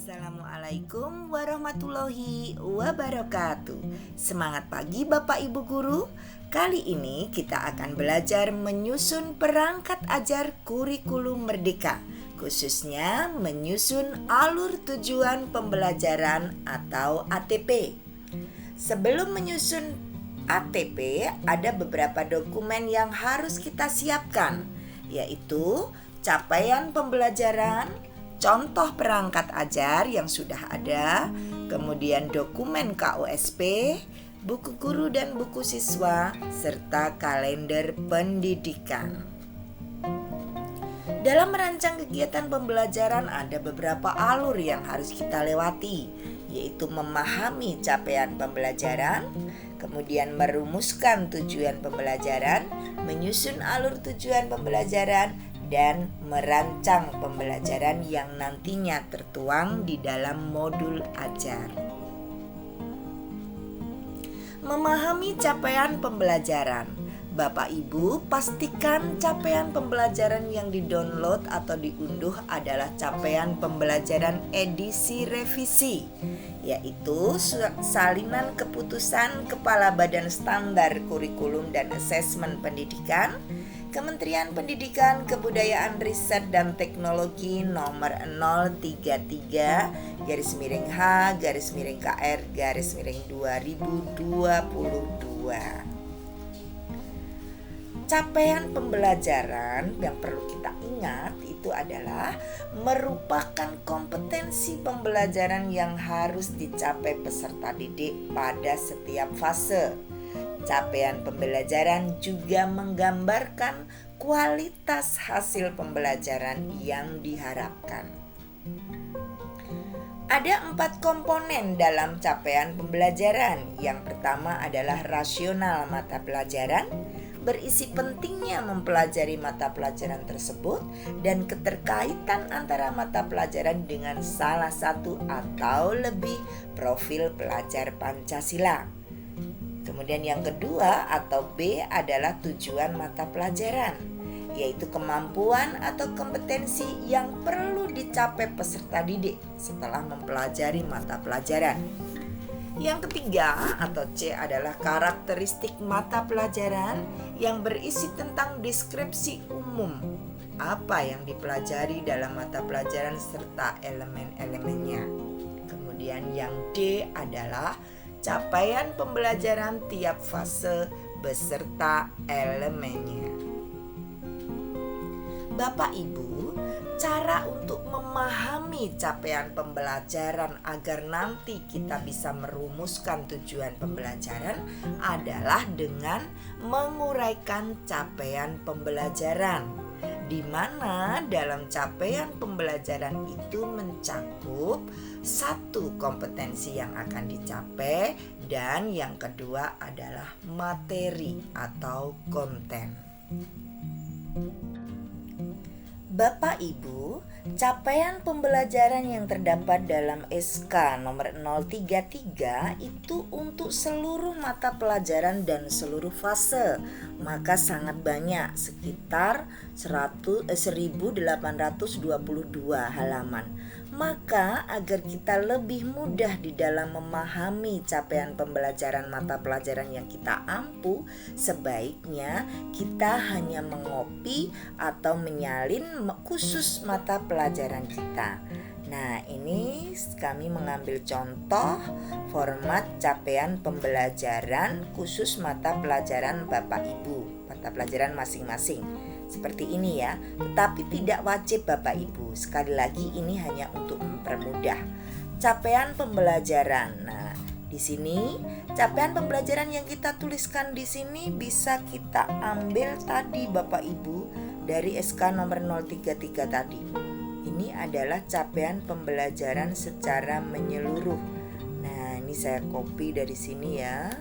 Assalamualaikum warahmatullahi wabarakatuh. Semangat pagi Bapak Ibu Guru. Kali ini kita akan belajar menyusun perangkat ajar kurikulum merdeka, khususnya menyusun alur tujuan pembelajaran atau ATP. Sebelum menyusun ATP, ada beberapa dokumen yang harus kita siapkan, yaitu capaian pembelajaran, contoh perangkat ajar yang sudah ada, kemudian dokumen KOSP, buku guru dan buku siswa, serta kalender pendidikan. Dalam merancang kegiatan pembelajaran ada beberapa alur yang harus kita lewati, yaitu memahami capaian pembelajaran, kemudian merumuskan tujuan pembelajaran, menyusun alur tujuan pembelajaran, dan merancang pembelajaran yang nantinya tertuang di dalam modul ajar. Memahami capaian pembelajaran. Bapak Ibu, pastikan capaian pembelajaran yang di-download atau diunduh adalah capaian pembelajaran edisi revisi, yaitu salinan keputusan Kepala Badan Standar Kurikulum dan Asesmen Pendidikan, Kementerian Pendidikan, Kebudayaan, Riset, dan Teknologi nomor 033-H-KR-2022. Capaian pembelajaran yang perlu kita ingat itu adalah merupakan kompetensi pembelajaran yang harus dicapai peserta didik pada setiap fase. Capaian pembelajaran juga menggambarkan kualitas hasil pembelajaran yang diharapkan. Ada 4 komponen dalam capaian pembelajaran. Yang pertama adalah rasional mata pelajaran, berisi pentingnya mempelajari mata pelajaran tersebut dan keterkaitan antara mata pelajaran dengan salah satu atau lebih profil pelajar Pancasila. Kemudian yang kedua atau B adalah tujuan mata pelajaran, yaitu kemampuan atau kompetensi yang perlu dicapai peserta didik setelah mempelajari mata pelajaran. Yang ketiga atau C adalah karakteristik mata pelajaran yang berisi tentang deskripsi umum apa yang dipelajari dalam mata pelajaran serta elemen-elemennya. Kemudian yang D adalah capaian pembelajaran tiap fase beserta elemennya. Bapak Ibu, cara untuk memahami capaian pembelajaran agar nanti kita bisa merumuskan tujuan pembelajaran adalah dengan menguraikan capaian pembelajaran, di mana dalam capaian pembelajaran itu mencakup satu kompetensi yang akan dicapai dan yang kedua adalah materi atau konten. Bapak Ibu, capaian pembelajaran yang terdapat dalam SK nomor 033 itu untuk seluruh mata pelajaran dan seluruh fase, maka sangat banyak, sekitar 1822 halaman. Maka agar kita lebih mudah di dalam memahami capaian pembelajaran mata pelajaran yang kita ampu, sebaiknya kita hanya mengopi atau menyalin khusus mata pelajaran kita. Nah, ini kami mengambil contoh format capaian pembelajaran khusus mata pelajaran Bapak Ibu, mata pelajaran masing-masing. Seperti ini ya, tetapi tidak wajib Bapak Ibu. Sekali lagi ini hanya untuk mempermudah capaian pembelajaran. Nah, di sini capaian pembelajaran yang kita tuliskan di sini bisa kita ambil tadi Bapak Ibu dari SK nomor 033 tadi. Ini adalah capaian pembelajaran secara menyeluruh. Nah, ini saya copy dari sini ya.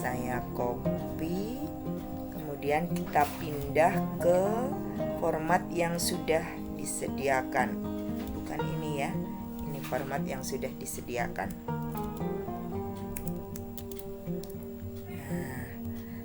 Saya copy. Kemudian kita pindah ke format yang sudah disediakan. Bukan ini ya. Ini format yang sudah disediakan. Nah,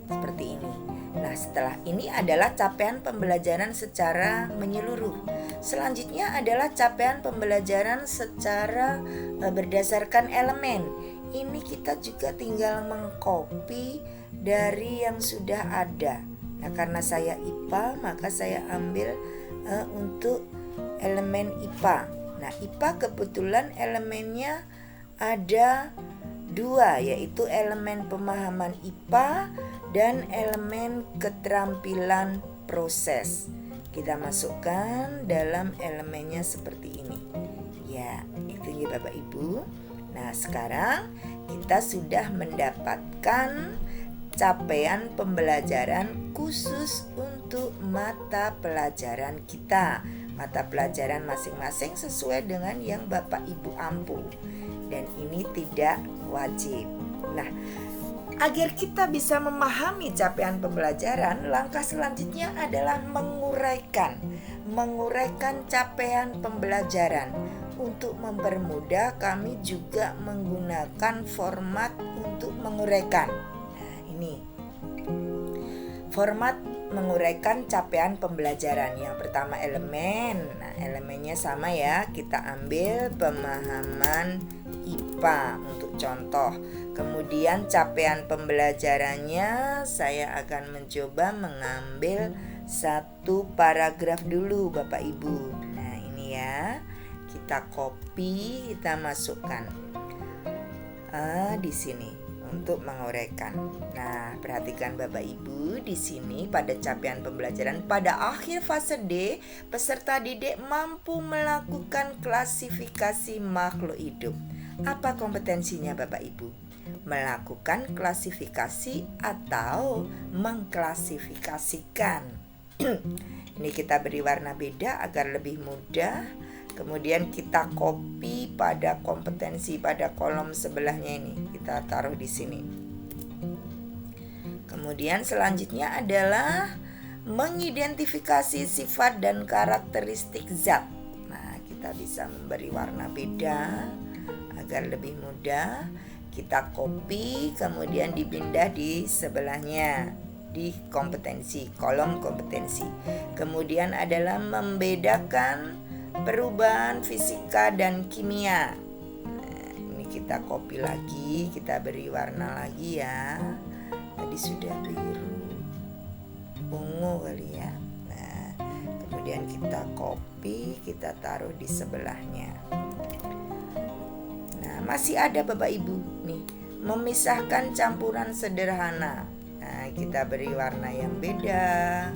seperti seperti ini. Nah, setelah ini adalah capaian pembelajaran secara menyeluruh. Selanjutnya adalah capaian pembelajaran secara berdasarkan elemen. Ini kita juga tinggal mengcopy dari yang sudah ada. Nah, karena saya IPA, maka saya ambil untuk elemen IPA. Nah, IPA kebetulan elemennya ada 2, yaitu elemen pemahaman IPA dan elemen keterampilan proses. Kita masukkan dalam elemennya seperti ini. Ya, itu ya Bapak Ibu. Nah, sekarang kita sudah mendapatkan capaian pembelajaran khusus untuk mata pelajaran kita. Mata pelajaran masing-masing sesuai dengan yang Bapak Ibu ampu. Dan ini tidak wajib. Nah, agar kita bisa memahami capaian pembelajaran, langkah selanjutnya adalah menguraikan capaian pembelajaran. Untuk mempermudah, kami juga menggunakan format untuk menguraikan. Nah, ini format menguraikan capaian pembelajaran. Yang pertama elemen. Nah, elemennya sama ya. Kita ambil pemahaman IPA untuk contoh. Kemudian capaian pembelajarannya saya akan mencoba mengambil 1 paragraf dulu Bapak Ibu. Nah, ini ya. Kita copy, kita masukkan di sini untuk menguraikan. Nah, perhatikan Bapak Ibu, di sini pada capaian pembelajaran pada akhir fase D, peserta didik mampu melakukan klasifikasi makhluk hidup. Apa kompetensinya Bapak Ibu? Melakukan klasifikasi atau mengklasifikasikan. Ini kita beri warna beda agar lebih mudah. Kemudian kita copy pada kompetensi pada kolom sebelahnya ini. Kita taruh di sini. Kemudian selanjutnya adalah mengidentifikasi sifat dan karakteristik zat. Nah, kita bisa memberi warna beda agar lebih mudah. Kita copy, kemudian dipindah di sebelahnya di kompetensi, kolom kompetensi. Kemudian adalah membedakan perubahan fisika dan kimia. Nah, ini kita copy lagi, kita beri warna lagi ya. Tadi sudah biru, ungu kali ya. Nah, kemudian kita copy, kita taruh di sebelahnya. Nah, masih ada Bapak Ibu nih, memisahkan campuran sederhana. Nah, kita beri warna yang beda.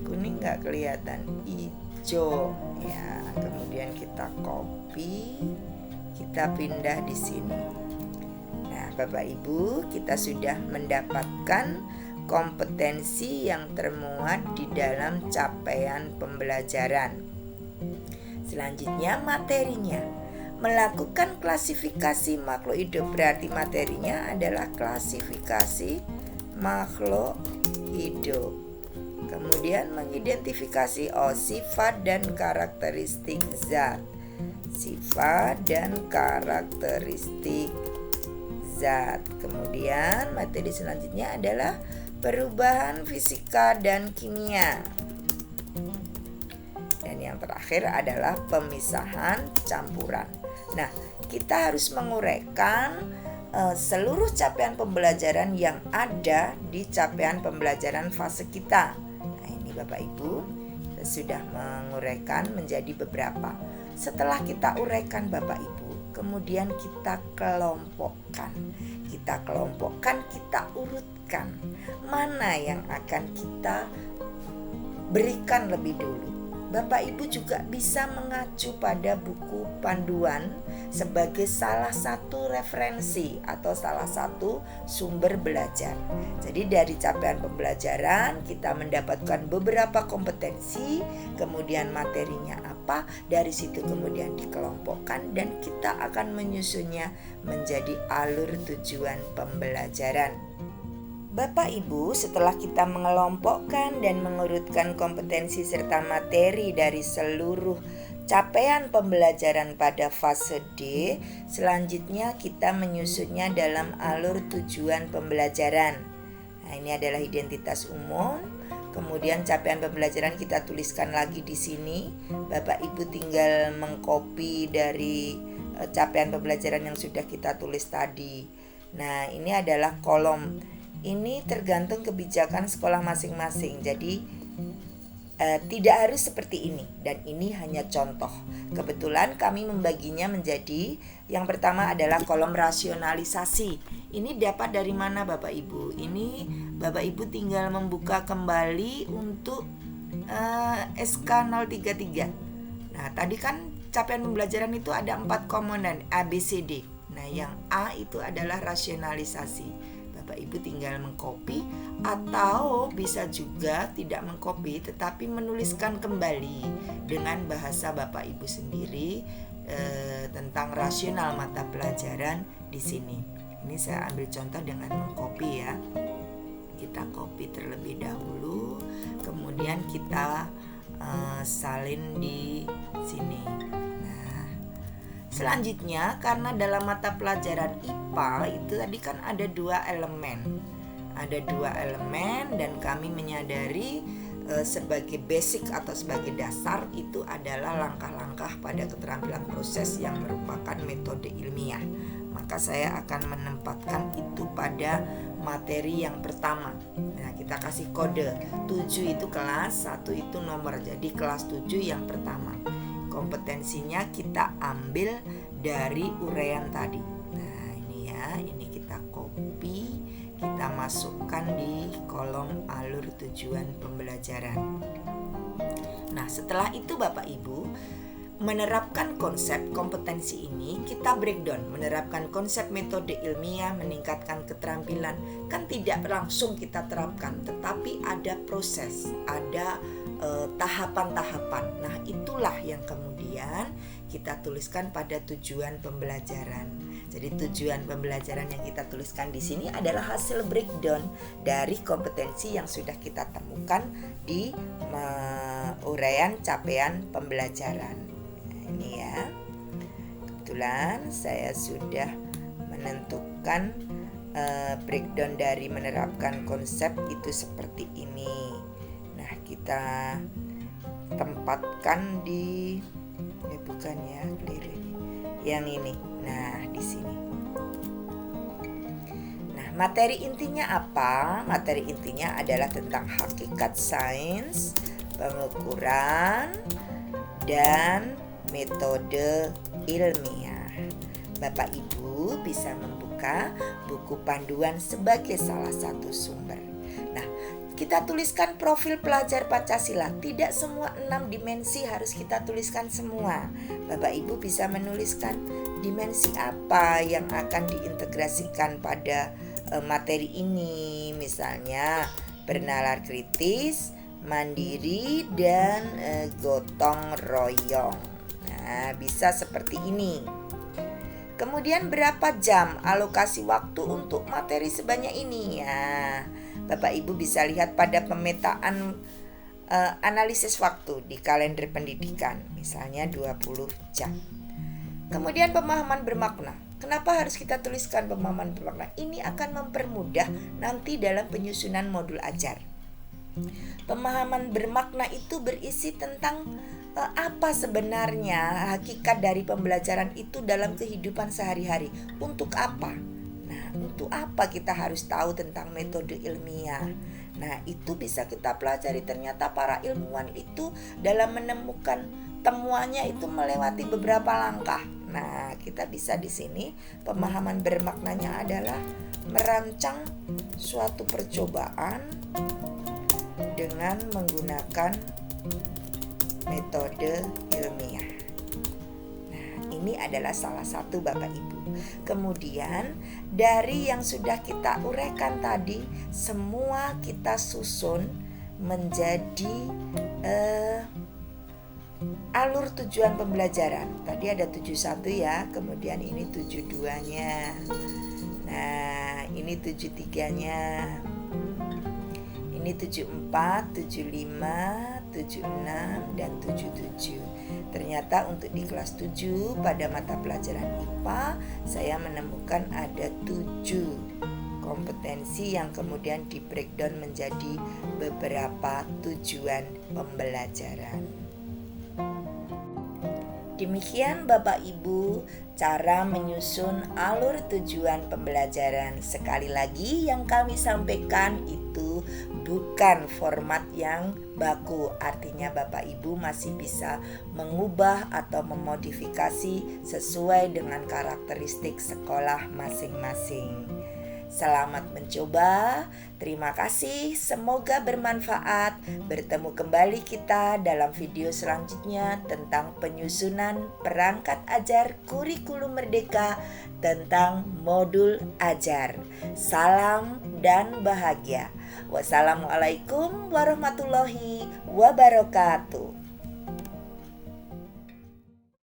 Kuning nggak kelihatan, hijau ya. Kemudian kita copy, kita pindah di sini. Nah, Bapak Ibu, kita sudah mendapatkan kompetensi yang termuat di dalam capaian pembelajaran. Selanjutnya materinya. Melakukan klasifikasi makhluk hidup, berarti materinya adalah klasifikasi makhluk hidup. Kemudian mengidentifikasi sifat dan karakteristik zat. Sifat dan karakteristik zat. Kemudian materi selanjutnya adalah perubahan fisika dan kimia. Dan yang terakhir adalah pemisahan campuran. Nah, kita harus menguraikan seluruh capaian pembelajaran yang ada di capaian pembelajaran fase kita. Nah, ini Bapak Ibu, kita sudah menguraikan menjadi beberapa. Setelah kita uraikan Bapak Ibu, kemudian kita kelompokkan. Kita urutkan. Mana yang akan kita berikan lebih dulu. Bapak Ibu juga bisa mengacu pada buku panduan sebagai salah satu referensi atau salah satu sumber belajar. Jadi dari capaian pembelajaran kita mendapatkan beberapa kompetensi, kemudian materinya apa, dari situ kemudian dikelompokkan dan kita akan menyusunnya menjadi alur tujuan pembelajaran. Bapak Ibu, setelah kita mengelompokkan dan mengurutkan kompetensi serta materi dari seluruh capaian pembelajaran pada fase D, selanjutnya kita menyusunnya dalam alur tujuan pembelajaran. Nah, ini adalah identitas umum. Kemudian capaian pembelajaran kita tuliskan lagi di sini. Bapak Ibu tinggal mengcopy dari capaian pembelajaran yang sudah kita tulis tadi. Nah, ini adalah kolom. Ini tergantung kebijakan sekolah masing-masing. Jadi tidak harus seperti ini, dan ini hanya contoh. Kebetulan kami membaginya menjadi, yang pertama adalah kolom rasionalisasi. Ini dapat dari mana Bapak Ibu? Ini Bapak Ibu tinggal membuka kembali untuk SK 033. Nah, tadi kan capaian pembelajaran itu ada 4 komponen A, B, C, D. Nah, yang A itu adalah rasionalisasi. Bapak Ibu tinggal mengcopy, atau bisa juga tidak mengcopy tetapi menuliskan kembali dengan bahasa Bapak Ibu sendiri tentang rasional mata pelajaran di sini. Ini saya ambil contoh dengan mengcopy ya. Kita copy terlebih dahulu, kemudian kita salin di sini. Selanjutnya, karena dalam mata pelajaran IPA itu tadi kan ada 2 elemen. Ada 2 elemen, dan kami menyadari sebagai basic atau sebagai dasar itu adalah langkah-langkah pada keterampilan proses yang merupakan metode ilmiah. Maka saya akan menempatkan itu pada materi yang pertama. Nah, kita kasih kode 7 itu kelas, 1 itu nomor. Jadi kelas 7 yang pertama. Kompetensinya kita ambil dari uraian tadi. Nah, ini ya, ini kita copy, kita masukkan di kolom alur tujuan pembelajaran. Nah, setelah itu Bapak Ibu menerapkan konsep kompetensi ini, kita breakdown, menerapkan konsep metode ilmiah, meningkatkan keterampilan. Kan tidak langsung kita terapkan, tetapi ada proses, ada tahapan-tahapan. Nah, itulah yang kemudian kita tuliskan pada tujuan pembelajaran. Jadi tujuan pembelajaran yang kita tuliskan di sini adalah hasil breakdown dari kompetensi yang sudah kita temukan di uraian capaian pembelajaran. Nah, ini ya. Kebetulan saya sudah menentukan breakdown dari menerapkan konsep itu seperti ini. Nah, kita tempatkan di bukan ya, keliru ini. Yang ini. Nah, di sini. Nah, materi intinya apa? Materi intinya adalah tentang hakikat sains, pengukuran, dan metode ilmiah. Bapak Ibu bisa membuka buku panduan sebagai salah satu sumber. Nah, kita tuliskan profil pelajar Pancasila. Tidak semua 6 dimensi harus kita tuliskan semua. Bapak Ibu bisa menuliskan dimensi apa yang akan diintegrasikan pada materi ini. Misalnya bernalar kritis, mandiri, dan gotong royong. Nah, bisa seperti ini. Kemudian berapa jam alokasi waktu untuk materi sebanyak ini ya? Bapak Ibu bisa lihat pada pemetaan analisis waktu di kalender pendidikan, misalnya 20 jam. Kemudian pemahaman bermakna. Kenapa harus kita tuliskan pemahaman bermakna? Ini akan mempermudah nanti dalam penyusunan modul ajar. Pemahaman bermakna itu berisi tentang apa sebenarnya hakikat dari pembelajaran itu dalam kehidupan sehari-hari. Untuk apa? Nah, untuk apa kita harus tahu tentang metode ilmiah? Nah, itu bisa kita pelajari. Ternyata para ilmuwan itu dalam menemukan temuannya itu melewati beberapa langkah. Nah, kita bisa di sini pemahaman bermaknanya adalah merancang suatu percobaan dengan menggunakan metode ilmiah. Nah, ini adalah salah satu Bapak Ibu. Kemudian dari yang sudah kita uraikan tadi, semua kita susun menjadi alur tujuan pembelajaran. Tadi ada 71 ya, kemudian ini 72-nya. Nah, ini 73-nya. Ini 74, 75, 76, dan 77. Ternyata untuk di kelas 7 pada mata pelajaran IPA saya menemukan ada 7 kompetensi yang kemudian di breakdown menjadi beberapa tujuan pembelajaran. Demikian Bapak Ibu cara menyusun alur tujuan pembelajaran. Sekali lagi yang kami sampaikan itu bukan format yang baku. Artinya Bapak Ibu masih bisa mengubah atau memodifikasi sesuai dengan karakteristik sekolah masing-masing. Selamat mencoba. Terima kasih. Semoga bermanfaat. Bertemu kembali kita dalam video selanjutnya tentang penyusunan perangkat ajar kurikulum merdeka tentang modul ajar. Salam dan bahagia. Wassalamualaikum warahmatullahi wabarakatuh.